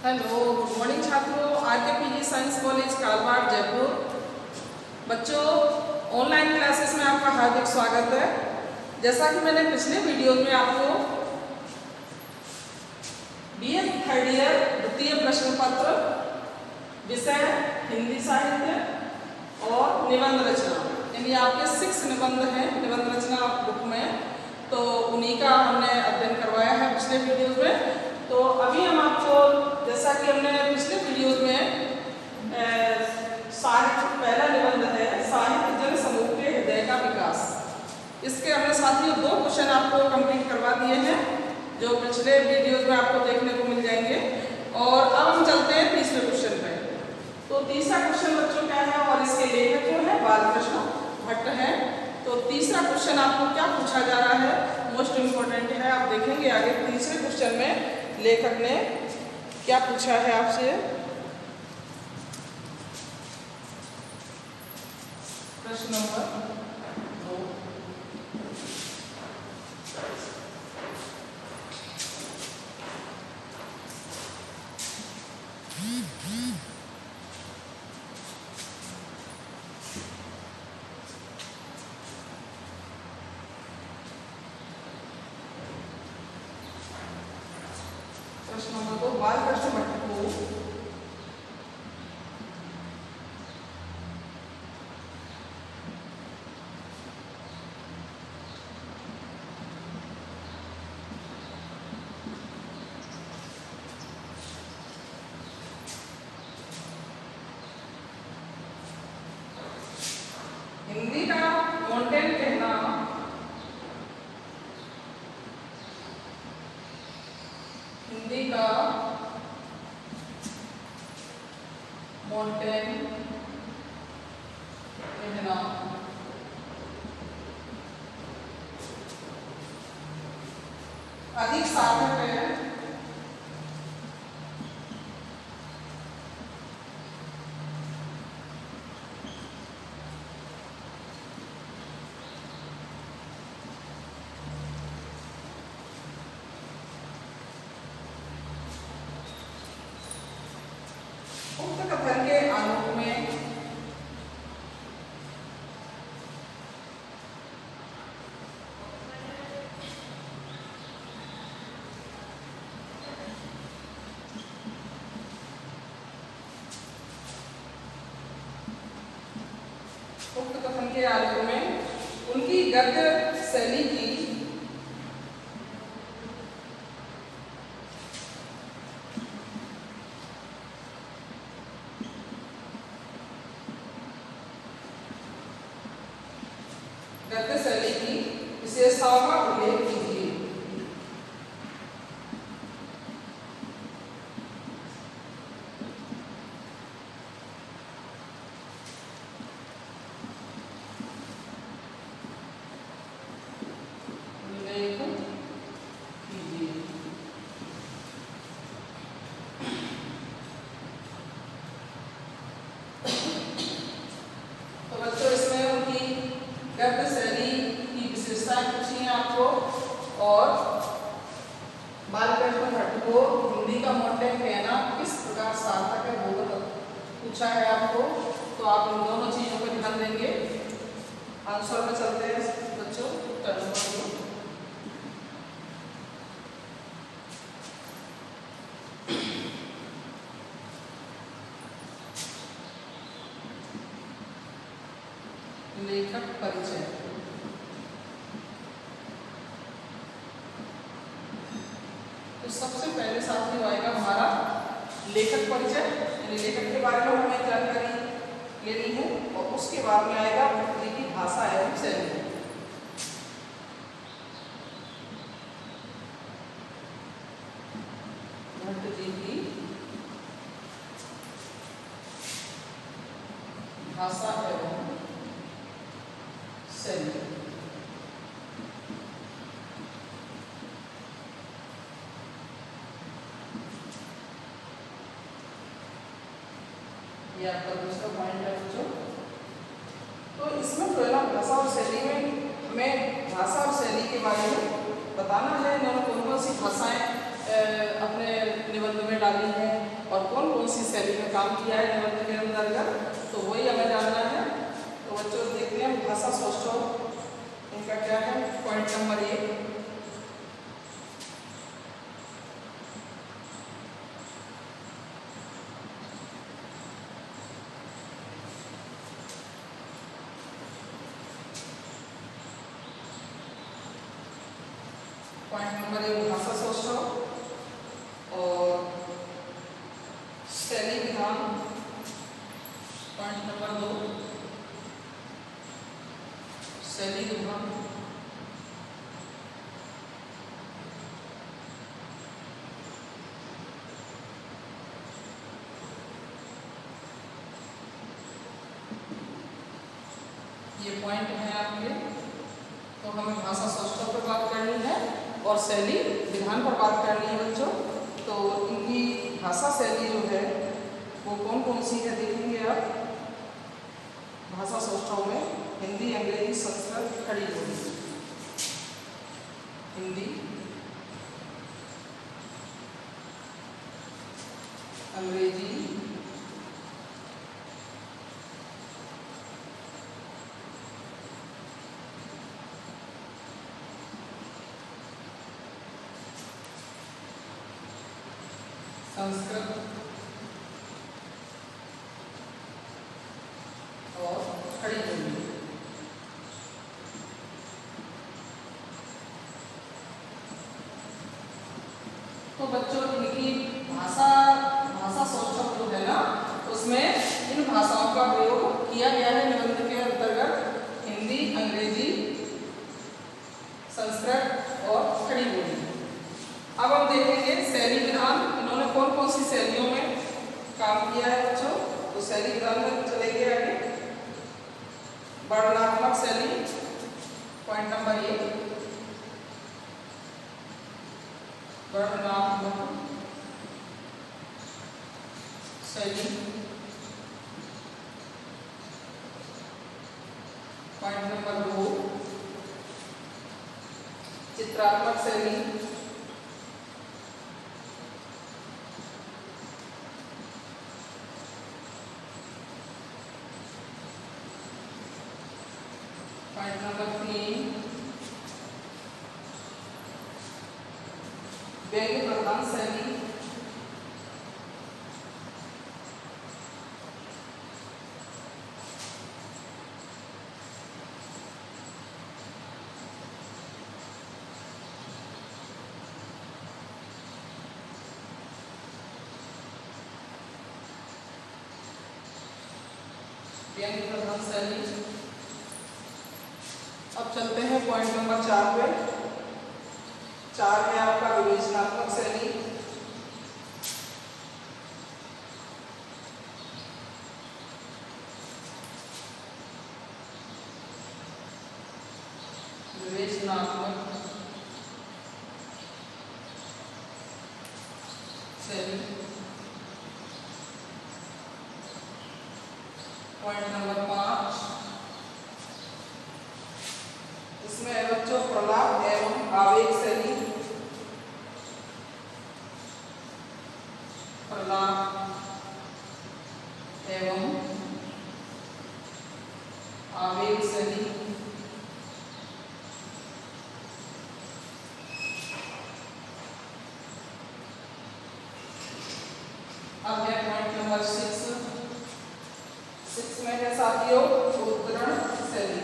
Hello, good morning छात्रों। RK PG science college Kalwad Jaipur. बच्चों, online classes में आपका हार्दिक स्वागत है। जैसा कि मैंने पिछले वीडियो में आपको बीए थर्ड ईयर द्वितीय प्रश्न पत्र विषय हिंदी साहित्य और निबंध रचना, यानी आपके 6 निबंध हैं निबंध रचना बुक में, तो उन्हीं का हमने अध्ययन करवाया है पिछले वीडियो में। तो अभी हम आपको, जैसा कि हमने पिछले वीडियो में साहित्य पहला निबंध है साहित्य जन समूह के हृदय का विकास, इसके हमने साथियों 2 क्वेश्चन आपको कंप्लीट करवा दिए हैं जो पिछले वीडियो में आपको देखने को मिल जाएंगे। और अब हम चलते हैं तीसरे क्वेश्चन पे। तो तीसरा क्वेश्चन बच्चों क्या है, और इसके लेखक जो है बालकृष्ण भट्ट है। तो तीसरा क्वेश्चन आपको क्या पूछा जा रहा है, मोस्ट इम्पोर्टेंट है, आप देखेंगे आगे तीसरे क्वेश्चन में लेखक ने क्या पूछा है आपसे। प्रश्न नंबर 2। प्रश्न नंबर 2, बालकृष्ण भट्ट को हिंदी का कंटेंट कहना हिंदी का कंटेंट कहना अधिक सार्थक है उक्त कथन के आलोक में उनकी गद्य शैली की विशेषताओं का उल्लेख कीजिए। तो बच्चों, इसमें उनकी गद्य शैली की विशेषताएं पूछी हैं आपको, और बालकृष्ण भट्ट को हिंदी का मोटेम कहना किस प्रकार सार्थक है वो पूछा है आपको। तो आप इन दोनों चीजों पर ध्यान देंगे। आंसर में चलते हैं बच्चों। उत्तर नंबर 2, लेखक परिचय। तो सबसे पहले साथियों आएगा हमारा लेखक परिचय, यानी लेखक के बारे में हमें जानकारी लेनी है, और उसके बाद में आएगा भट्ट जी की भाषा एवं शैली। भट्ट जी की भाषा एवं शैली। ये आपका दूसरा पॉइंट है बच्चों। तो इसमें जो है ना, भाषा और शैली में हमें भाषा और शैली के बारे में बताना है। इन्होंने कौन कौन सी भाषाएं अपने निबंध में डाली हैं, और कौन कौन सी शैली में काम किया है निबंध के अंतर्गत, तो वही हमें जानना है। तो बच्चों देखते हैं भाषा सौष्ठव इनका क्या है। पॉइंट नंबर 1, भाषा सौष्ठव और शैली विधान। पॉइंट नंबर 2, शैली विधान। ये पॉइंट है आपके। तो हमें भाषा सौष्ठव पर बात करनी है और शैली विधान पर बात करनी है बच्चों। तो इनकी भाषा शैली जो है वो कौन कौन सी है देखेंगे आप। भाषा सौष्ठव में हिंदी, अंग्रेजी, संस्कृत, खड़ी बोली। हिंदी, अंग्रेजी, संस्कृत और खड़ी बोली। तो बच्चों इनकी भाषा सौष्ठव जो है ना, उसमें इन भाषाओं का प्रयोग किया गया है निबंध के अंतर्गत। हिंदी, अंग्रेजी, संस्कृत और खड़ी बोली। अब हम देखेंगे शैली विधान, इन्होंने कौन कौन सी शैलियों में काम किया है बच्चों। तो शैली विधान में चलेंगे आगे। वर्णनात्मक शैली, पॉइंट नंबर 1, वर्णनात्मक शैली। पॉइंट नंबर 2, चित्रात्मक शैली। पॉइंट नंबर 3, व्यंग्य प्रधान शैली। व्यंग्य प्रधान शैली। अब चलते हैं पॉइंट नंबर 4 पे। 4 है आपका विवेचनात्मक शैली। विवेचनात्मक शैली। पॉइंट नंबर 5, इसमें है बच्चों प्रलाप एवं आवेग शैली। प्रलाप एवं आवेग शैली। अब है पॉइंट नंबर 6 में है साथियों उद्धरण शैली।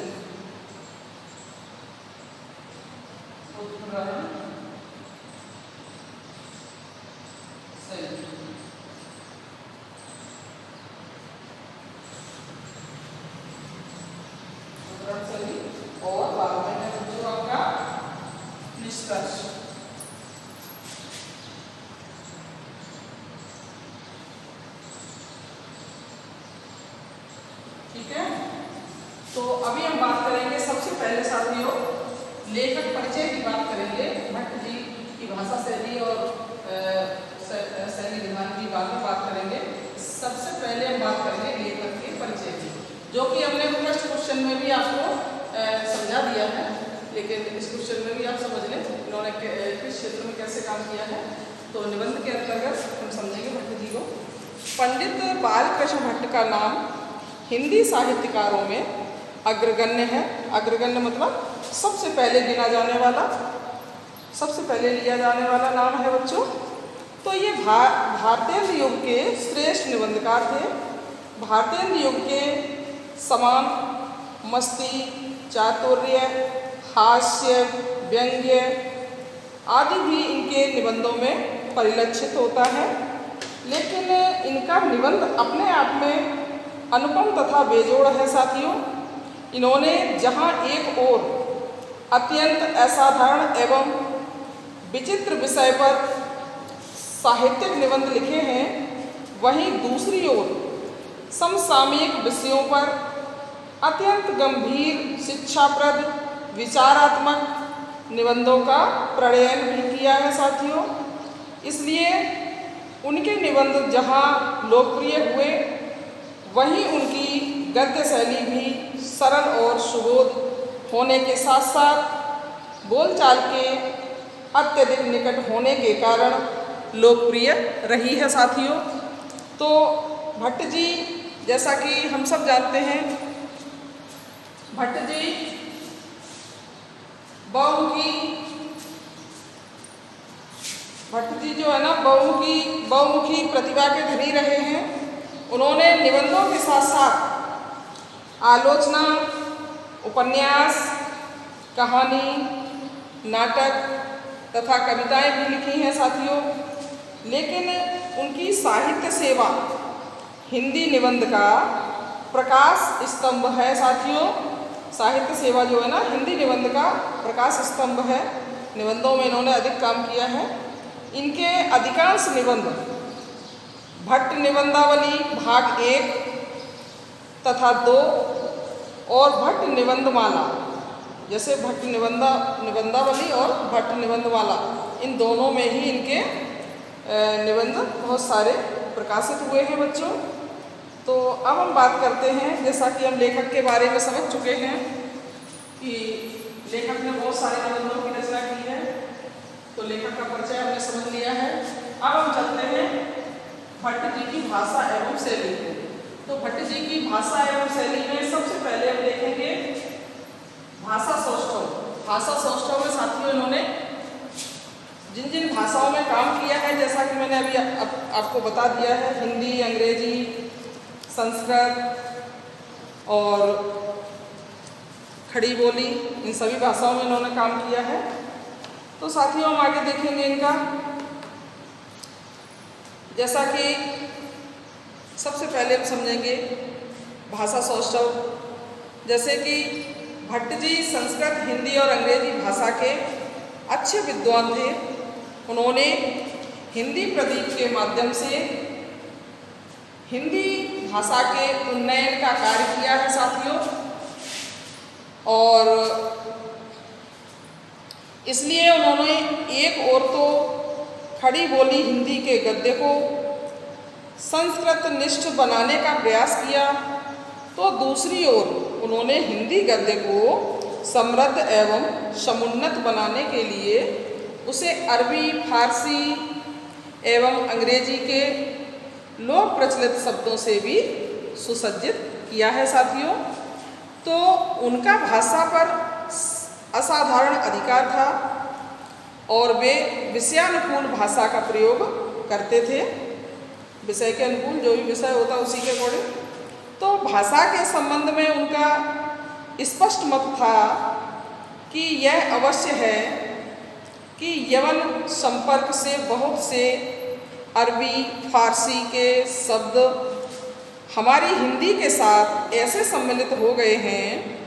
उद्धरण शैली। उद्धरण शैली और बाद में है बच्चों आपका निष्कर्ष। ठीक है। तो अभी हम बात करेंगे सबसे पहले साथियों लेखक परिचय की बात करेंगे। भट्ट जी की भाषा शैली और शैली विधान की बाद में बात करेंगे। सबसे पहले हम बात करेंगे लेखक के परिचय की, जो कि हमने फर्स्ट क्वेश्चन में भी आपको समझा दिया है, लेकिन इस क्वेश्चन में भी आप समझ लें इन्होंने किस क्षेत्र में कैसे काम किया है। तो निबंध के अंतर्गत हम समझेंगे भट्ट जी को। पंडित बालकृष्ण भट्ट का नाम हिंदी साहित्यकारों में अग्रगण्य है। अग्रगण्य मतलब सबसे पहले गिना जाने वाला, सबसे पहले लिया जाने वाला नाम है बच्चों। तो ये भारतीय युग के श्रेष्ठ निबंधकार थे। भारतीय युग के समान मस्ती, चातुर्य, हास्य, व्यंग्य आदि भी इनके निबंधों में परिलक्षित होता है। लेकिन इनका निबंध अपने आप में अनुपम तथा बेजोड़ है साथियों। इन्होंने जहाँ एक ओर अत्यंत असाधारण एवं विचित्र विषय पर साहित्यिक निबंध लिखे हैं, वहीं दूसरी ओर समसामयिक विषयों पर अत्यंत गंभीर, शिक्षाप्रद, विचारात्मक निबंधों का प्रणयन भी किया है साथियों। इसलिए उनके निबंध जहाँ लोकप्रिय हुए, वहीं उनकी गद्य शैली भी सरल और सुबोध होने के साथ साथ बोलचाल के अत्यधिक निकट होने के कारण लोकप्रिय रही है साथियों। तो भट्ट जी, जैसा कि हम सब जानते हैं, भट्ट जी जो है ना बहुमुखी प्रतिभा के धनी रहे हैं। उन्होंने निबंधों के साथ साथ आलोचना, उपन्यास, कहानी, नाटक तथा कविताएं भी लिखी हैं साथियों। लेकिन उनकी साहित्य सेवा हिंदी निबंध का प्रकाश स्तंभ है साथियों। साहित्य सेवा जो है ना, हिंदी निबंध का प्रकाश स्तंभ है। निबंधों में इन्होंने अधिक काम किया है। इनके अधिकांश निबंध भट्ट निबंधावली भाग 1 तथा 2 और भट्ट निबंधमाला, जैसे भट्ट निबंधावली और भट्ट निबंधमाला, इन दोनों में ही इनके निबंध बहुत सारे प्रकाशित हुए हैं बच्चों। तो अब हम बात करते हैं, जैसा कि हम लेखक के बारे में समझ चुके हैं कि लेखक ने बहुत सारे निबंधों की रचना की है, तो लेखक का परिचय हमने समझ लिया है। अब हम चलते हैं भट्ट जी की भाषा एवं शैली को। तो भट्ट जी की भाषा एवं शैली में सबसे पहले हम देखेंगे भाषा सौष्ठव। भाषा सौष्ठव में साथियों इन्होंने जिन जिन भाषाओं में काम किया है, जैसा कि मैंने अभी आपको बता दिया है, हिंदी, अंग्रेजी, संस्कृत और खड़ी बोली, इन सभी भाषाओं में इन्होंने काम किया है। तो साथियों हम आगे देखेंगे इनका, जैसा कि सबसे पहले हम समझेंगे भाषा सौष्ठव। जैसे कि भट्ट जी संस्कृत, हिंदी और अंग्रेजी भाषा के अच्छे विद्वान थे। उन्होंने हिंदी प्रदीप के माध्यम से हिंदी भाषा के उन्नयन का कार्य किया है साथियों। और इसलिए उन्होंने एक ओर तो खड़ी बोली हिंदी के गद्य को संस्कृत निष्ठ बनाने का प्रयास किया, तो दूसरी ओर उन्होंने हिंदी गद्य को समृद्ध एवं समुन्नत बनाने के लिए उसे अरबी, फारसी एवं अंग्रेजी के लोक प्रचलित शब्दों से भी सुसज्जित किया है साथियों। तो उनका भाषा पर असाधारण अधिकार था और वे विषयानुकूल भाषा का प्रयोग करते थे। विषय के अनुकूल जो भी विषय होता उसी के अकॉर्डिंग। तो भाषा के संबंध में उनका स्पष्ट मत था कि यह अवश्य है कि यवन संपर्क से बहुत से अरबी, फारसी के शब्द हमारी हिंदी के साथ ऐसे सम्मिलित हो गए हैं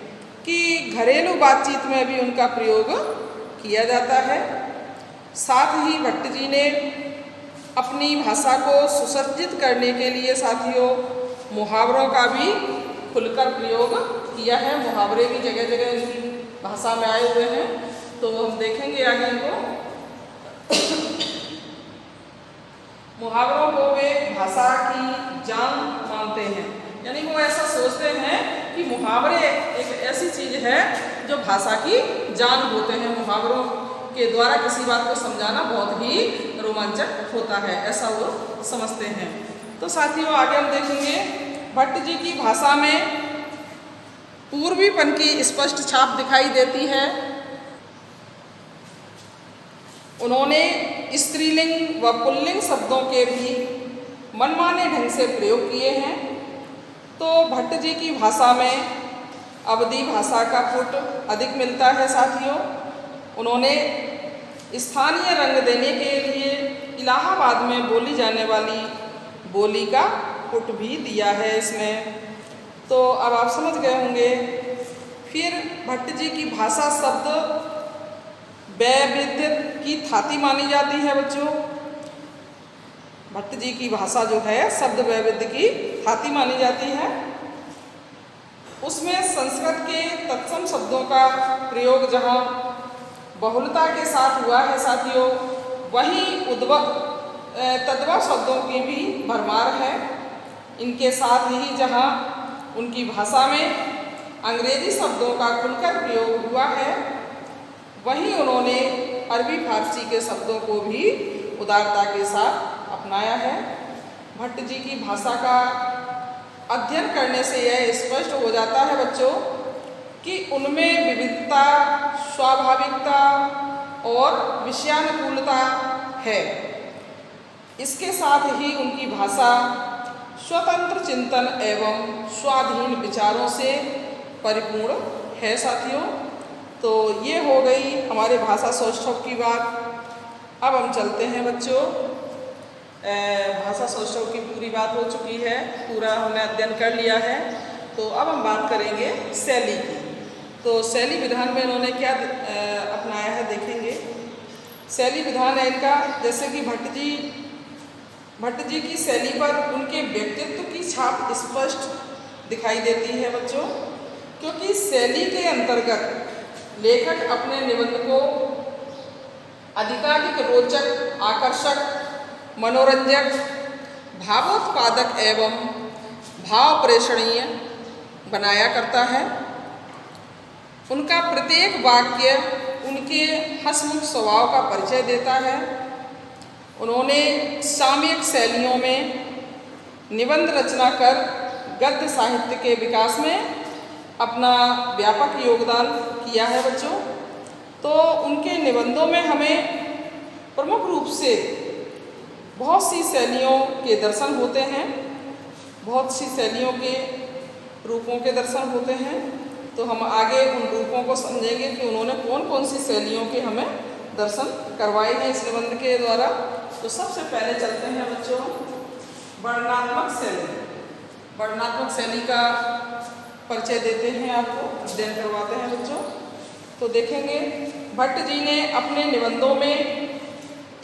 कि घरेलू बातचीत में भी उनका प्रयोग किया जाता है। साथ ही भट्ट जी ने अपनी भाषा को सुसज्जित करने के लिए साथियों मुहावरों का भी खुलकर प्रयोग किया है। मुहावरे भी जगह जगह इनकी भाषा में आए हुए हैं, तो हम देखेंगे आगे इनको। मुहावरों को वे भाषा की जान मानते हैं, यानी वो ऐसा सोचते हैं कि मुहावरे एक ऐसी चीज़ है जो भाषा की जान होते हैं। मुहावरों के द्वारा किसी बात को समझाना बहुत ही रोमांचक होता है, ऐसा वो समझते हैं। तो साथियों आगे हम देखेंगे भट्ट जी की भाषा में पूर्वीपन की स्पष्ट छाप दिखाई देती है। उन्होंने स्त्रीलिंग व पुल्लिंग शब्दों के भी मनमाने ढंग से प्रयोग किए हैं। तो भट्ट जी की भाषा में अवधी भाषा का पुट अधिक मिलता है साथियों। उन्होंने स्थानीय रंग देने के लिए इलाहाबाद में बोली जाने वाली बोली का पुट भी दिया है इसमें। तो अब आप समझ गए होंगे। फिर भट्ट जी की भाषा शब्द वैविध्य की थाती मानी जाती है बच्चों। भट्ट जी की भाषा जो है शब्द वैविध्य की थाती मानी जाती है। उसमें संस्कृत के तत्सम शब्दों का प्रयोग जहाँ बहुलता के साथ हुआ है साथियों, वहीं तद्भव शब्दों की भी भरमार है। इनके साथ ही जहाँ उनकी भाषा में अंग्रेजी शब्दों का खुलकर प्रयोग हुआ है, वहीं उन्होंने अरबी फारसी के शब्दों को भी उदारता के साथ अपनाया है। भट्ट जी की भाषा का अध्ययन करने से यह स्पष्ट हो जाता है बच्चों कि उनमें विविधता, स्वाभाविकता और विषयानुकूलता है। इसके साथ ही उनकी भाषा स्वतंत्र चिंतन एवं स्वाधीन विचारों से परिपूर्ण है साथियों। तो ये हो गई हमारे भाषा सौष्ठव की बात। अब हम चलते हैं बच्चों, भाषा सौष्ठव की पूरी बात हो चुकी है, पूरा हमने अध्ययन कर लिया है। तो अब हम बात करेंगे शैली की। तो शैली विधान में इन्होंने क्या अपनाया है देखेंगे। शैली विधान है इनका, जैसे कि भट्ट जी की शैली पर उनके व्यक्तित्व की छाप स्पष्ट दिखाई देती है बच्चों, क्योंकि शैली के अंतर्गत लेखक अपने निबंध को अधिकाधिक रोचक, आकर्षक, मनोरंजक, भावोत्पादक एवं भाव प्रेषणीय बनाया करता है। उनका प्रत्येक वाक्य उनके हंसमुख स्वभाव का परिचय देता है। उन्होंने सामयिक शैलियों में निबंध रचना कर गद्य साहित्य के विकास में अपना व्यापक योगदान किया है बच्चों। तो उनके निबंधों में हमें प्रमुख रूप से बहुत सी शैलियों के दर्शन होते हैं, बहुत सी शैलियों के रूपों के दर्शन होते हैं। तो हम आगे उन रूपों को समझेंगे कि उन्होंने कौन कौन सी शैलियों के हमें दर्शन करवाए हैं इस निबंध के द्वारा। तो सबसे पहले चलते हैं बच्चों वर्णनात्मक शैली। वर्णनात्मक शैली का परिचय देते हैं, आपको अध्ययन करवाते हैं बच्चों। तो देखेंगे भट्ट जी ने अपने निबंधों में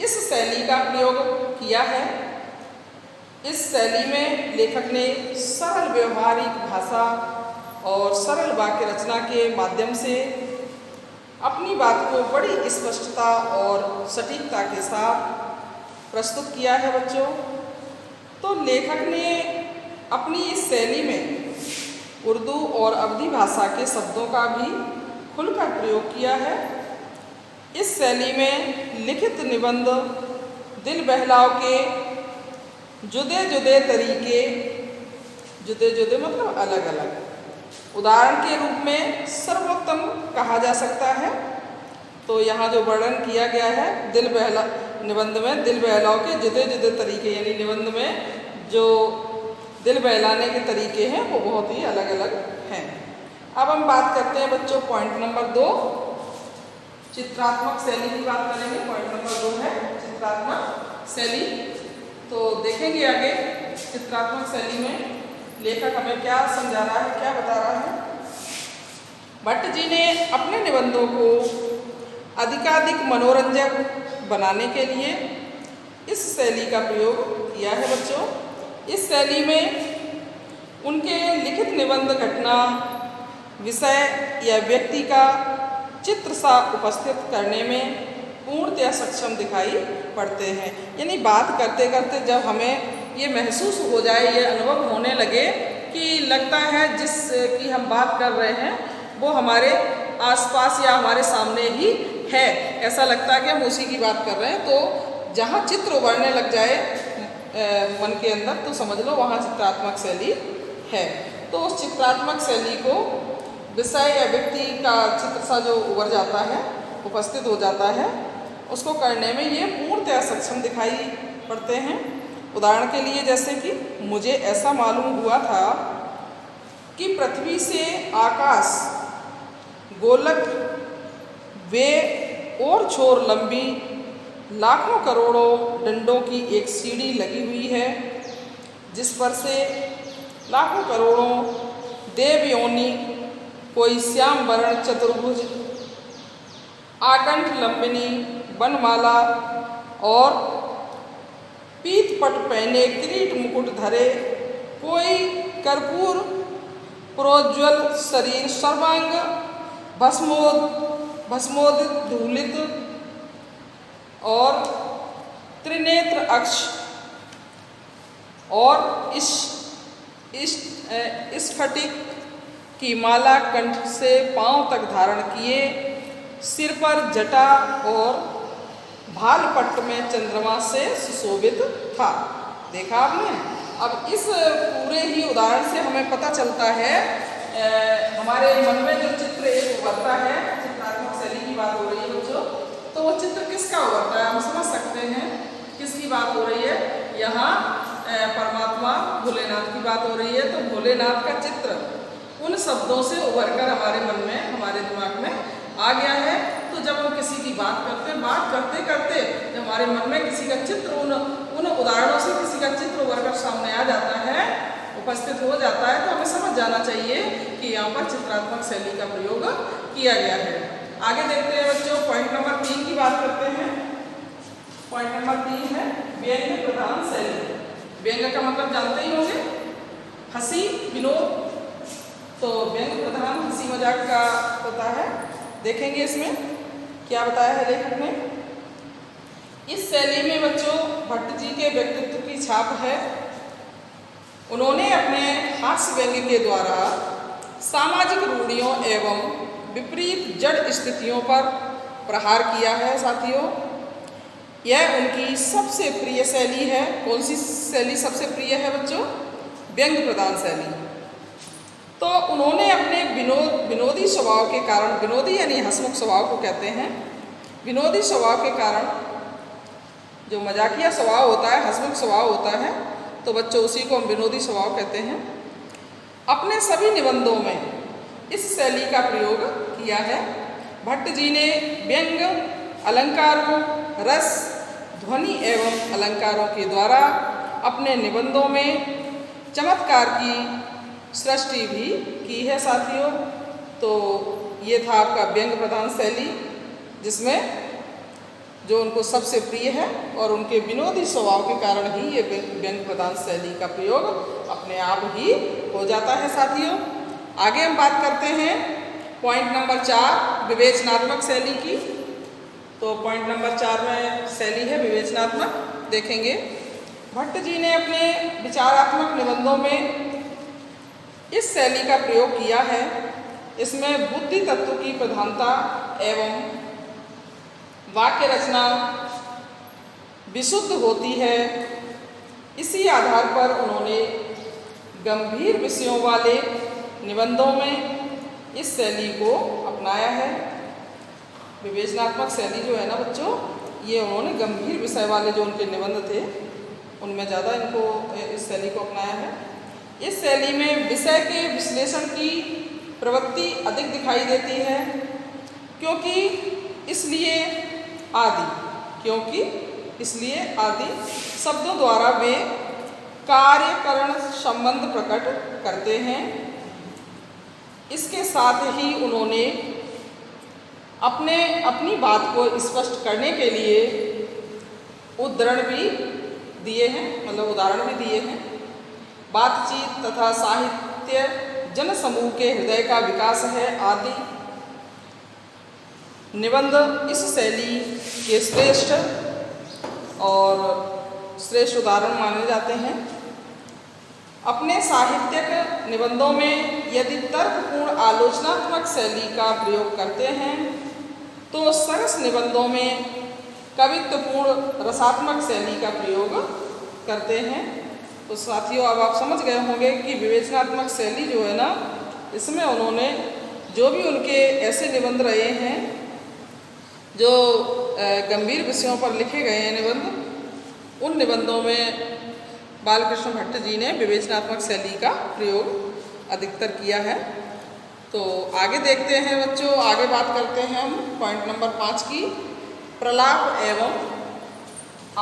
इस शैली का प्रयोग किया है। इस शैली में लेखक ने सरल व्यवहारिक भाषा और सरल वाक्य रचना के माध्यम से अपनी बात को बड़ी स्पष्टता और सटीकता के साथ प्रस्तुत किया है बच्चों। तो लेखक ने अपनी इस शैली में उर्दू और अवधी भाषा के शब्दों का भी खुलकर प्रयोग किया है। इस शैली में लिखित निबंध दिल बहलाव के जुदे जुदे तरीके, जुदे जुदे मतलब अलग अलग, उदाहरण के रूप में सर्वोत्तम कहा जा सकता है। तो यहाँ जो वर्णन किया गया है निबंध में दिल बहलाव के जुदे जुदे तरीके, यानी निबंध में जो दिल बहलाने के तरीके हैं वो बहुत ही अलग अलग हैं। अब हम बात करते हैं बच्चों पॉइंट नंबर 2, चित्रात्मक शैली की बात करेंगे। पॉइंट नंबर 2 है चित्रात्मक शैली। तो देखेंगे आगे चित्रात्मक शैली में लेखक हमें क्या समझा रहा है, क्या बता रहा है। भट्ट जी ने अपने निबंधों को अधिकाधिक मनोरंजक बनाने के लिए इस शैली का प्रयोग किया है बच्चों। इस शैली में उनके लिखित निबंध घटना, विषय या व्यक्ति का चित्र सा उपस्थित करने में पूर्णतया सक्षम दिखाई पड़ते हैं। यानी बात करते करते जब हमें ये महसूस हो जाए, ये अनुभव होने लगे कि लगता है जिस की हम बात कर रहे हैं वो हमारे आसपास या हमारे सामने ही है, ऐसा लगता है कि हम उसी की बात कर रहे हैं। तो जहाँ चित्र उभरने लग जाए मन के अंदर तो समझ लो वहाँ चित्रात्मक शैली है। तो उस चित्रात्मक शैली को विषय या व्यक्ति का चित्र सा जो उभर जाता है, उपस्थित हो जाता है, उसको करने में ये पूर्णतः सक्षम दिखाई पड़ते हैं। उदाहरण के लिए जैसे कि मुझे ऐसा मालूम हुआ था कि पृथ्वी से आकाश गोलक वे और छोर लंबी लाखों करोड़ों डंडों की एक सीढ़ी लगी हुई है, जिस पर से लाखों करोड़ों देवयोनि कोई श्याम वर्ण चतुर्भुज आकंठ लंबिनी वनमाला और पीतपट पहने किरीट मुकुट धरे कोई कर्पूर प्रोज्वल शरीर सर्वांग भस्मोदित धूलित और त्रिनेत्र अक्ष और स्फटिक की माला कंठ से पांव तक धारण किए, सिर पर जटा और भालपट्ट में चंद्रमा से सुशोभित था। देखा आपने। अब इस पूरे ही उदाहरण से हमें पता चलता है हमारे मन में जो चित्र एक उभरता है, चित्रात्मक शैली की बात हो रही है बच्चों, तो वो चित्र किसका उभरता है हम समझ सकते हैं किसकी बात हो रही है। यहाँ परमात्मा भोलेनाथ की बात हो रही है। तो भोलेनाथ का चित्र उन शब्दों से उभरकर हमारे मन में, हमारे दिमाग में आ गया है। तो जब हम किसी की बात करते करते जब हमारे मन में किसी का चित्र उन उदाहरणों से किसी का चित्र उभरकर सामने आ जाता है, उपस्थित हो जाता है, तो हमें समझ जाना चाहिए कि यहाँ पर चित्रात्मक शैली का प्रयोग किया गया है। आगे देखते हैं बच्चों, पॉइंट नंबर 3 की बात करते हैं। पॉइंट नंबर 3 है व्यंग्य प्रधान शैली। व्यंग्य का मतलब जानते ही होंगे, हंसी विनोद। तो व्यंग्य प्रधान हंसी मजाक का होता है। देखेंगे इसमें क्या बताया है लेखक ने। इस शैली में बच्चों भट्ट जी के व्यक्तित्व की छाप है। उन्होंने अपने हास्य व्यंग्य के द्वारा सामाजिक रूढ़ियों एवं विपरीत जड़ स्थितियों पर प्रहार किया है। साथियों, यह उनकी सबसे प्रिय शैली है। कौन सी शैली सबसे प्रिय है बच्चों? व्यंग्य प्रधान शैली। तो उन्होंने अपने विनोदी स्वभाव के कारण, विनोदी यानी हंसमुख स्वभाव को कहते हैं, विनोदी स्वभाव के कारण, जो मजाकिया स्वभाव होता है, हंसमुख स्वभाव होता है, तो बच्चों उसी को हम विनोदी स्वभाव कहते हैं, अपने सभी निबंधों में इस शैली का प्रयोग किया है। भट्ट जी ने व्यंग, अलंकारों, रस, ध्वनि एवं अलंकारों के द्वारा अपने निबंधों में चमत्कार की सृष्टि भी की है। साथियों, तो ये था आपका व्यंग्य प्रधान शैली, जिसमें जो उनको सबसे प्रिय है और उनके विनोदी स्वभाव के कारण ही ये व्यंग्य प्रधान शैली का प्रयोग अपने आप ही हो जाता है। साथियों, आगे हम बात करते हैं पॉइंट नंबर 4 विवेचनात्मक शैली की। तो पॉइंट नंबर 4 में शैली है विवेचनात्मक। देखेंगे भट्ट जी ने अपने विचारात्मक निबंधों में इस शैली का प्रयोग किया है। इसमें बुद्धि तत्व की प्रधानता एवं वाक्य रचना विशुद्ध होती है। इसी आधार पर उन्होंने गंभीर विषयों वाले निबंधों में इस शैली को अपनाया है। विवेचनात्मक शैली जो है ना बच्चों, ये उन्होंने गंभीर विषय वाले जो उनके निबंध थे उनमें ज़्यादा इनको इस शैली को अपनाया है। इस शैली में विषय के विश्लेषण की प्रवृत्ति अधिक दिखाई देती है, क्योंकि इसलिए आदि शब्दों द्वारा वे कार्यकरण संबंध प्रकट करते हैं। इसके साथ ही उन्होंने अपनी बात को स्पष्ट करने के लिए उदाहरण भी दिए हैं, मतलब उदाहरण भी दिए हैं। बातचीत तथा साहित्य जन समूह के हृदय का विकास है आदि निबंध इस शैली के श्रेष्ठ उदाहरण माने जाते हैं। अपने साहित्यिक निबंधों में यदि तर्कपूर्ण आलोचनात्मक शैली का प्रयोग करते हैं तो सरस निबंधों में कवित्वपूर्ण रसात्मक शैली का प्रयोग करते हैं। तो साथियों, अब आप समझ गए होंगे कि विवेचनात्मक शैली जो है ना, इसमें उन्होंने जो भी उनके ऐसे निबंध रहे हैं जो गंभीर विषयों पर लिखे गए हैं निबंध, उन निबंधों में बालकृष्ण भट्ट जी ने विवेचनात्मक शैली का प्रयोग अधिकतर किया है। तो आगे देखते हैं बच्चों, आगे बात करते हैं हम पॉइंट नंबर 5 की, प्रलाप एवं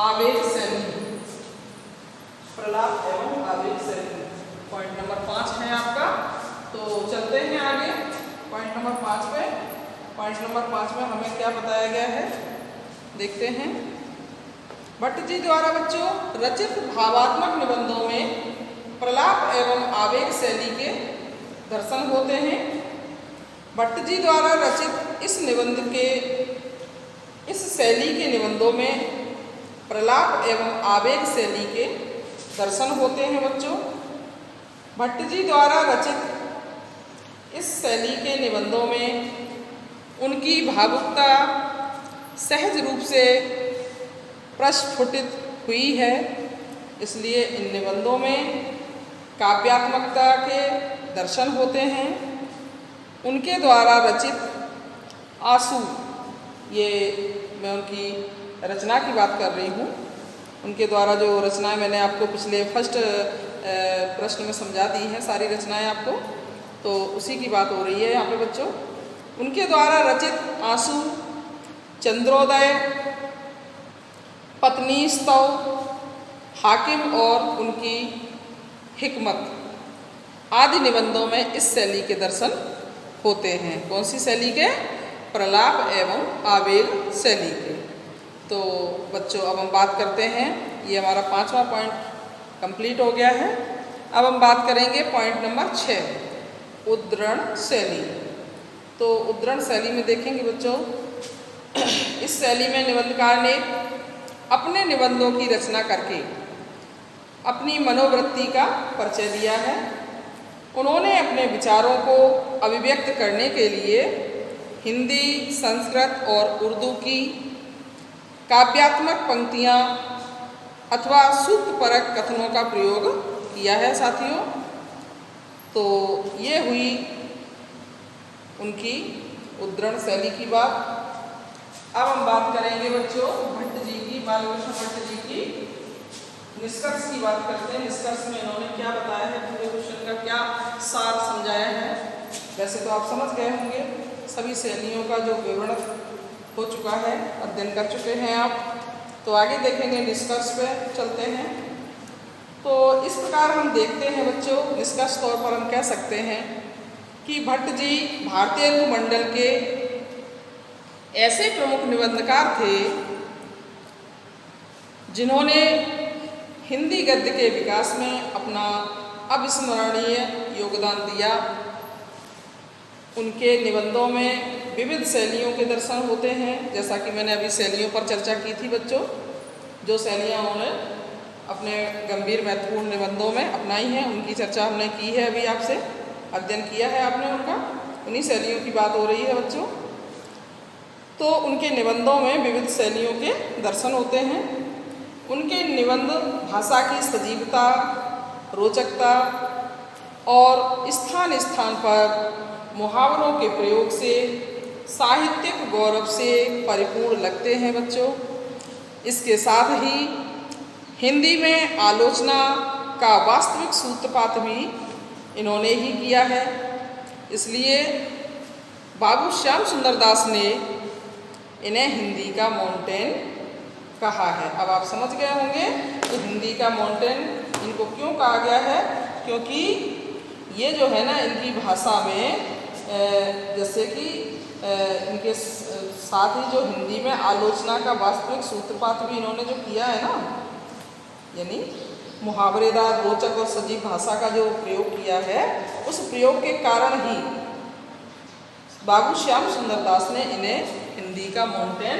आवेग शैली। प्रलाप एवं आवेग शैली पॉइंट नंबर 5 है आपका। तो चलते हैं आगे पॉइंट नंबर 5 पे। पॉइंट नंबर 5 में हमें क्या बताया गया है, देखते हैं। भट्ट जी द्वारा बच्चों रचित भावात्मक निबंधों में प्रलाप एवं आवेग शैली के दर्शन होते हैं। भट्ट जी द्वारा रचित इस शैली के निबंधों में प्रलाप एवं आवेग शैली के दर्शन होते हैं बच्चों। भट्ट जी द्वारा रचित इस शैली के निबंधों में उनकी भावुकता सहज रूप से प्रस्फुटित हुई है, इसलिए इन निबंधों में काव्यात्मकता के दर्शन होते हैं। उनके द्वारा रचित आंसू, ये मैं उनकी रचना की बात कर रही हूँ, उनके द्वारा जो रचनाएं मैंने आपको पिछले फर्स्ट प्रश्न में समझा दी हैं सारी रचनाएं आपको, तो उसी की बात हो रही है यहाँ पे बच्चों। उनके द्वारा रचित आंसू, चंद्रोदय, पत्नी स्तव, हाकिम और उनकी हिकमत आदि निबंधों में इस शैली के दर्शन होते हैं। कौन सी शैली के? प्रलाप एवं आवेग शैली के। तो बच्चों अब हम बात करते हैं, ये हमारा 5वां पॉइंट कंप्लीट हो गया है। अब हम बात करेंगे पॉइंट नंबर 6, उद्धरण शैली। तो उद्धरण शैली में देखेंगे बच्चों, इस शैली में निबंधकार ने अपने निबंधों की रचना करके अपनी मनोवृत्ति का परिचय दिया है। उन्होंने अपने विचारों को अभिव्यक्त करने के लिए हिंदी, संस्कृत और उर्दू की काव्यात्मक पंक्तियाँ अथवा सूक्तपरक कथनों का प्रयोग किया है साथियों। तो ये हुई उनकी उद्धरण शैली की बात। अब हम बात करेंगे बच्चों भट्ट जी की, बालकृष्ण भट्ट जी की निष्कर्ष की बात करते हैं। निष्कर्ष में इन्होंने क्या बताया है, पूरे क्वेश्चन का क्या सार समझाया है। वैसे तो आप समझ गए होंगे, सभी शैलियों का जो विवरण हो चुका है, अध्ययन कर चुके हैं आप। तो आगे देखेंगे, निष्कर्ष पे चलते हैं। तो इस प्रकार हम देखते हैं बच्चों, निष्कर्ष तौर पर हम कह सकते हैं कि भट्ट जी भारतीय उपमंडल के ऐसे प्रमुख निबंधकार थे जिन्होंने हिंदी गद्य के विकास में अपना अविस्मरणीय योगदान दिया। उनके निबंधों में विविध शैलियों के दर्शन होते हैं, जैसा कि मैंने अभी शैलियों पर चर्चा की थी बच्चों। जो शैलियाँ उन्होंने अपने गंभीर महत्वपूर्ण निबंधों में अपनाई हैं, उनकी चर्चा हमने की है, अभी आपसे अध्ययन किया है आपने उनका, उन्हीं शैलियों की बात हो रही है बच्चों। तो उनके निबंधों में विविध शैलियों के दर्शन होते हैं। उनके निबंध भाषा की सजीवता, रोचकता और स्थान स्थान पर मुहावरों के प्रयोग से साहित्यिक गौरव से परिपूर्ण लगते हैं बच्चों। इसके साथ ही हिंदी में आलोचना का वास्तविक सूत्रपात भी इन्होंने ही किया है। इसलिए बाबू श्याम सुंदर दास ने इन्हें हिंदी का माउंटेन कहा है। अब आप समझ गए होंगे कि हिंदी का माउंटेन इनको क्यों कहा गया है, क्योंकि ये जो है ना, इनकी भाषा में जैसे कि इनके साथ ही जो हिंदी में आलोचना का वास्तविक सूत्रपात भी इन्होंने जो किया है ना, यानी मुहावरेदार, रोचक और सजीव भाषा का जो प्रयोग किया है, उस प्रयोग के कारण ही बाबू श्याम सुंदर दास ने इन्हें हिंदी का माउंटेन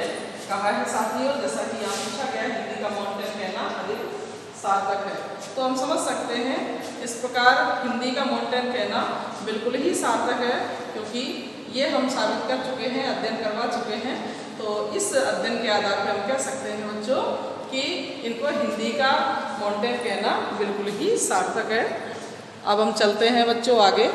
कहा है साथियों। जैसा कि यहाँ पूछा गया, हिंदी का माउंटेन कहना अधिक सार्थक है। तो हम समझ सकते हैं इस प्रकार हिंदी का माउंटेन कहना बिल्कुल ही सार्थक है, क्योंकि ये हम साबित कर चुके हैं, अध्ययन करवा चुके हैं। तो इस अध्ययन के आधार पर हम कह सकते हैं बच्चों कि इनको हिंदी का माउंटेन कहना बिल्कुल ही सार्थक है। अब हम चलते हैं बच्चों आगे।